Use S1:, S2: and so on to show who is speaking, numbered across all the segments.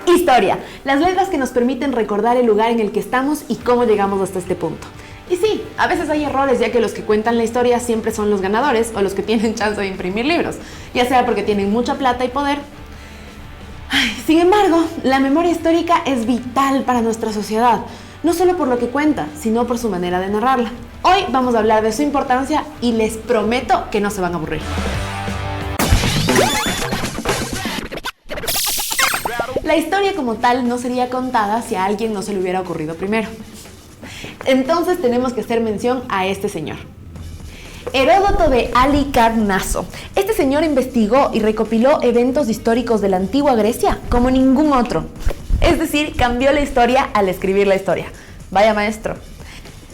S1: Historia, las letras que nos permiten recordar el lugar en el que estamos y cómo llegamos hasta este punto. Y sí, a veces hay errores, ya que los que cuentan la historia siempre son los ganadores o los que tienen chance de imprimir libros, ya sea porque tienen mucha plata y poder. Sin embargo, la memoria histórica es vital para nuestra sociedad, no solo por lo que cuenta, sino por su manera de narrarla. Hoy vamos a hablar de su importancia y les prometo que no se van a aburrir. La historia como tal no sería contada si a alguien no se le hubiera ocurrido primero. Entonces tenemos que hacer mención a este señor. Heródoto de Halicarnaso. Este señor investigó y recopiló eventos históricos de la antigua Grecia como ningún otro. Es decir, cambió la historia al escribir la historia. Vaya maestro.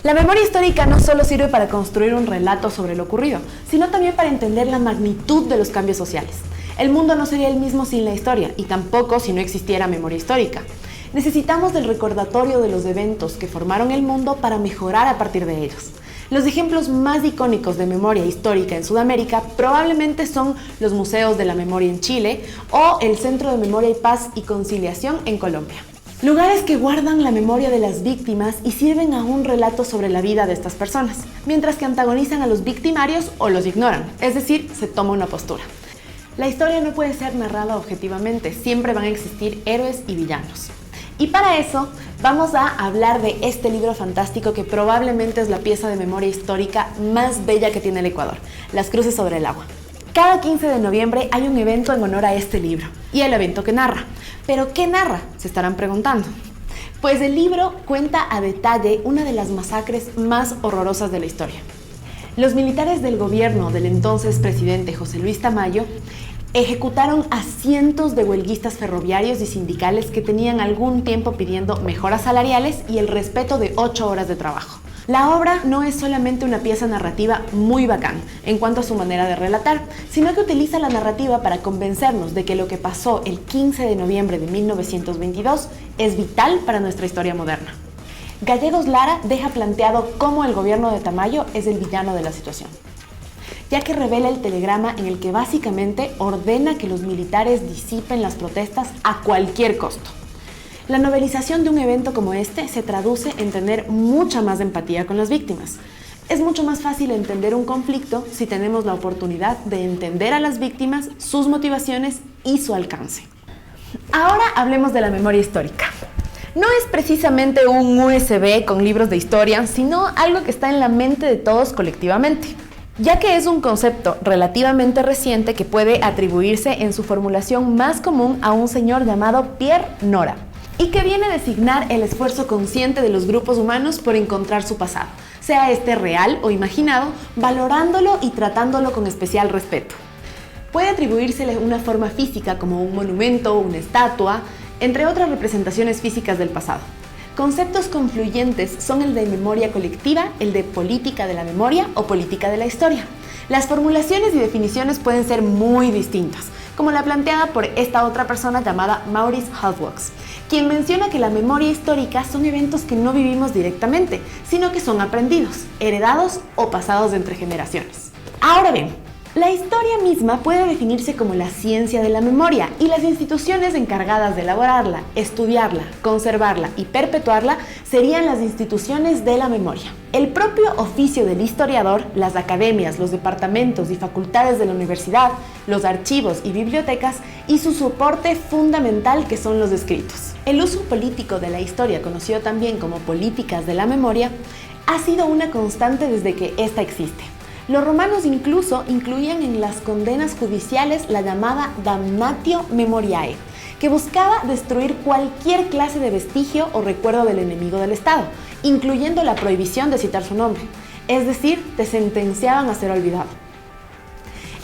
S1: La memoria histórica no solo sirve para construir un relato sobre lo ocurrido, sino también para entender la magnitud de los cambios sociales. El mundo no sería el mismo sin la historia, y tampoco si no existiera memoria histórica. Necesitamos del recordatorio de los eventos que formaron el mundo para mejorar a partir de ellos. Los ejemplos más icónicos de memoria histórica en Sudamérica probablemente son los museos de la memoria en Chile o el Centro de Memoria y Paz y Conciliación en Colombia. Lugares que guardan la memoria de las víctimas y sirven a un relato sobre la vida de estas personas, mientras que antagonizan a los victimarios o los ignoran, es decir, se toma una postura. La historia no puede ser narrada objetivamente, siempre van a existir héroes y villanos. Y para eso vamos a hablar de este libro fantástico que probablemente es la pieza de memoria histórica más bella que tiene el Ecuador, Las Cruces sobre el Agua. Cada 15 de noviembre hay un evento en honor a este libro y el evento que narra. ¿Pero qué narra? Se estarán preguntando. Pues el libro cuenta a detalle una de las masacres más horrorosas de la historia. Los militares del gobierno del entonces presidente José Luis Tamayo ejecutaron a cientos de huelguistas ferroviarios y sindicales que tenían algún tiempo pidiendo mejoras salariales y el respeto de 8 horas de trabajo. La obra no es solamente una pieza narrativa muy bacán en cuanto a su manera de relatar, sino que utiliza la narrativa para convencernos de que lo que pasó el 15 de noviembre de 1922 es vital para nuestra historia moderna. Gallegos Lara deja planteado cómo el gobierno de Tamayo es el villano de la situación, ya que revela el telegrama en el que básicamente ordena que los militares disipen las protestas a cualquier costo. La novelización de un evento como este se traduce en tener mucha más empatía con las víctimas. Es mucho más fácil entender un conflicto si tenemos la oportunidad de entender a las víctimas, sus motivaciones y su alcance. Ahora hablemos de la memoria histórica. No es precisamente un USB con libros de historia, sino algo que está en la mente de todos colectivamente, ya que es un concepto relativamente reciente que puede atribuirse en su formulación más común a un señor llamado Pierre Nora, y que viene a designar el esfuerzo consciente de los grupos humanos por encontrar su pasado, sea este real o imaginado, valorándolo y tratándolo con especial respeto. Puede atribuírsele una forma física como un monumento, una estatua, entre otras representaciones físicas del pasado. Conceptos confluyentes son el de memoria colectiva, el de política de la memoria o política de la historia. Las formulaciones y definiciones pueden ser muy distintas, como la planteada por esta otra persona llamada Maurice Halbwachs, quien menciona que la memoria histórica son eventos que no vivimos directamente, sino que son aprendidos, heredados o pasados entre generaciones. Ahora bien, la historia misma puede definirse como la ciencia de la memoria y las instituciones encargadas de elaborarla, estudiarla, conservarla y perpetuarla serían las instituciones de la memoria. El propio oficio del historiador, las academias, los departamentos y facultades de la universidad, los archivos y bibliotecas y su soporte fundamental que son los escritos. El uso político de la historia, conocido también como políticas de la memoria, ha sido una constante desde que ésta existe. Los romanos incluso incluían en las condenas judiciales la llamada damnatio memoriae, que buscaba destruir cualquier clase de vestigio o recuerdo del enemigo del Estado, incluyendo la prohibición de citar su nombre, es decir, te sentenciaban a ser olvidado.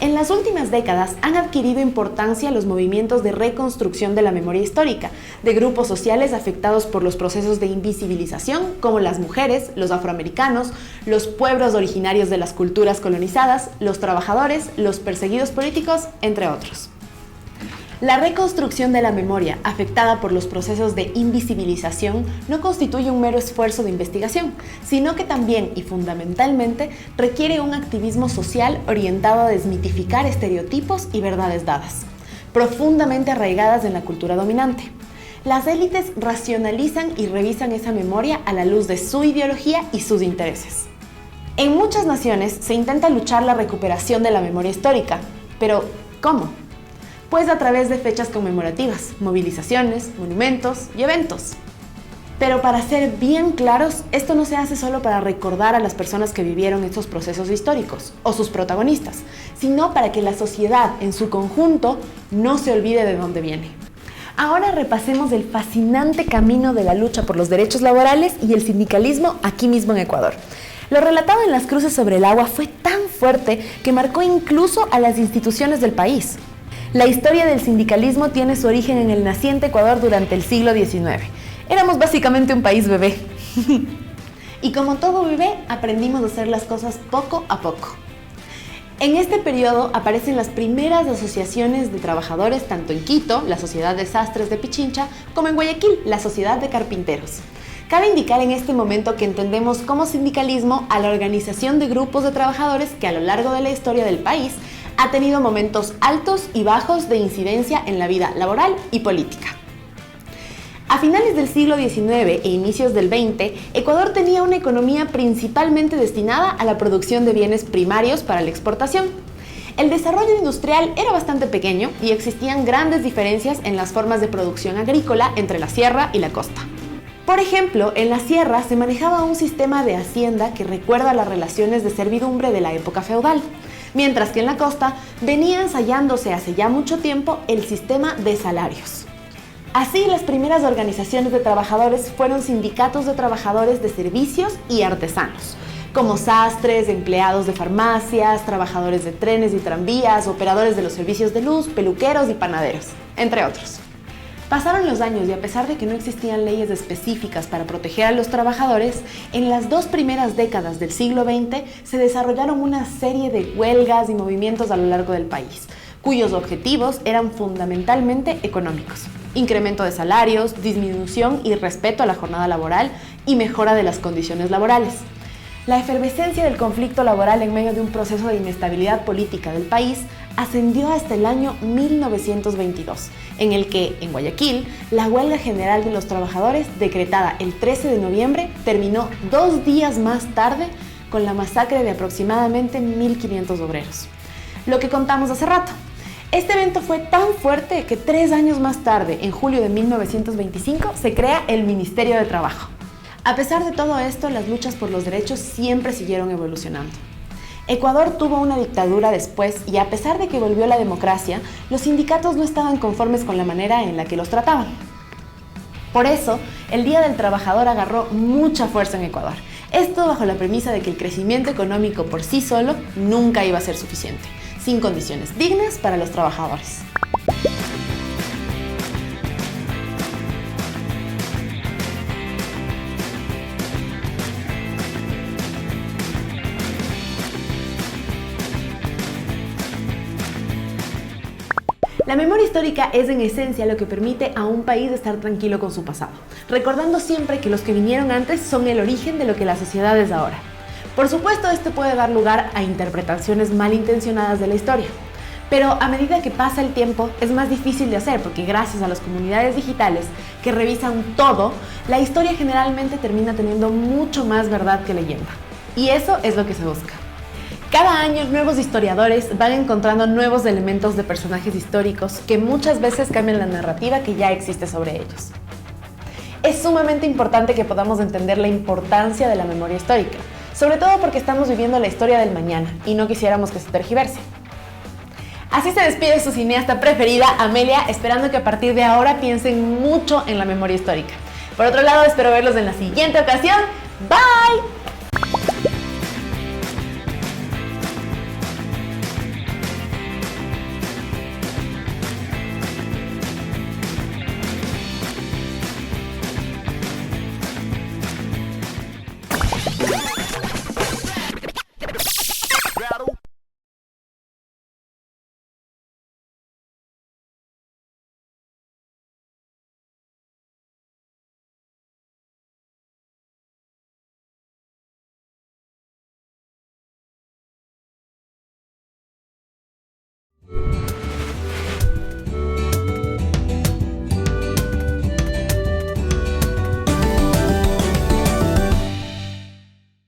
S1: En las últimas décadas han adquirido importancia los movimientos de reconstrucción de la memoria histórica, de grupos sociales afectados por los procesos de invisibilización, como las mujeres, los afroamericanos, los pueblos originarios de las culturas colonizadas, los trabajadores, los perseguidos políticos, entre otros. La reconstrucción de la memoria afectada por los procesos de invisibilización no constituye un mero esfuerzo de investigación, sino que también y fundamentalmente requiere un activismo social orientado a desmitificar estereotipos y verdades dadas, profundamente arraigadas en la cultura dominante. Las élites racionalizan y revisan esa memoria a la luz de su ideología y sus intereses. En muchas naciones se intenta luchar la recuperación de la memoria histórica, pero ¿cómo? Pues a través de fechas conmemorativas, movilizaciones, monumentos y eventos. Pero para ser bien claros, esto no se hace solo para recordar a las personas que vivieron estos procesos históricos o sus protagonistas, sino para que la sociedad en su conjunto no se olvide de dónde viene. Ahora repasemos el fascinante camino de la lucha por los derechos laborales y el sindicalismo aquí mismo en Ecuador. Lo relatado en Las Cruces sobre el Agua fue tan fuerte que marcó incluso a las instituciones del país. La historia del sindicalismo tiene su origen en el naciente Ecuador durante el siglo XIX. Éramos básicamente un país bebé. Y como todo bebé, aprendimos a hacer las cosas poco a poco. En este periodo aparecen las primeras asociaciones de trabajadores tanto en Quito, la Sociedad de Sastres de Pichincha, como en Guayaquil, la Sociedad de Carpinteros. Cabe indicar en este momento que entendemos como sindicalismo a la organización de grupos de trabajadores que a lo largo de la historia del país ha tenido momentos altos y bajos de incidencia en la vida laboral y política. A finales del siglo XIX e inicios del XX, Ecuador tenía una economía principalmente destinada a la producción de bienes primarios para la exportación. El desarrollo industrial era bastante pequeño y existían grandes diferencias en las formas de producción agrícola entre la sierra y la costa. Por ejemplo, en la sierra se manejaba un sistema de hacienda que recuerda las relaciones de servidumbre de la época feudal, mientras que en la costa venía ensayándose hace ya mucho tiempo el sistema de salarios. Así, las primeras organizaciones de trabajadores fueron sindicatos de trabajadores de servicios y artesanos, como sastres, empleados de farmacias, trabajadores de trenes y tranvías, operadores de los servicios de luz, peluqueros y panaderos, entre otros. Pasaron los años y a pesar de que no existían leyes específicas para proteger a los trabajadores, en las 2 primeras décadas del siglo XX se desarrollaron una serie de huelgas y movimientos a lo largo del país, cuyos objetivos eran fundamentalmente económicos: incremento de salarios, disminución y respeto a la jornada laboral y mejora de las condiciones laborales. La efervescencia del conflicto laboral en medio de un proceso de inestabilidad política del país ascendió hasta el año 1922, en el que, en Guayaquil, la huelga general de los trabajadores, decretada el 13 de noviembre, terminó 2 días más tarde con la masacre de aproximadamente 1.500 obreros. Lo que contamos hace rato. Este evento fue tan fuerte que 3 años más tarde, en julio de 1925, se crea el Ministerio de Trabajo. A pesar de todo esto, las luchas por los derechos siempre siguieron evolucionando. Ecuador tuvo una dictadura después y a pesar de que volvió la democracia, los sindicatos no estaban conformes con la manera en la que los trataban. Por eso, el Día del Trabajador agarró mucha fuerza en Ecuador. Esto bajo la premisa de que el crecimiento económico por sí solo nunca iba a ser suficiente, sin condiciones dignas para los trabajadores. La memoria histórica es en esencia lo que permite a un país estar tranquilo con su pasado, recordando siempre que los que vinieron antes son el origen de lo que la sociedad es ahora. Por supuesto, esto puede dar lugar a interpretaciones malintencionadas de la historia, pero a medida que pasa el tiempo es más difícil de hacer porque gracias a las comunidades digitales que revisan todo, la historia generalmente termina teniendo mucho más verdad que leyenda. Y eso es lo que se busca. Cada año nuevos historiadores van encontrando nuevos elementos de personajes históricos que muchas veces cambian la narrativa que ya existe sobre ellos. Es sumamente importante que podamos entender la importancia de la memoria histórica, sobre todo porque estamos viviendo la historia del mañana y no quisiéramos que se tergiverse. Así se despide su cineasta preferida, Amelia, esperando que a partir de ahora piensen mucho en la memoria histórica. Por otro lado, espero verlos en la siguiente ocasión. ¡Bye!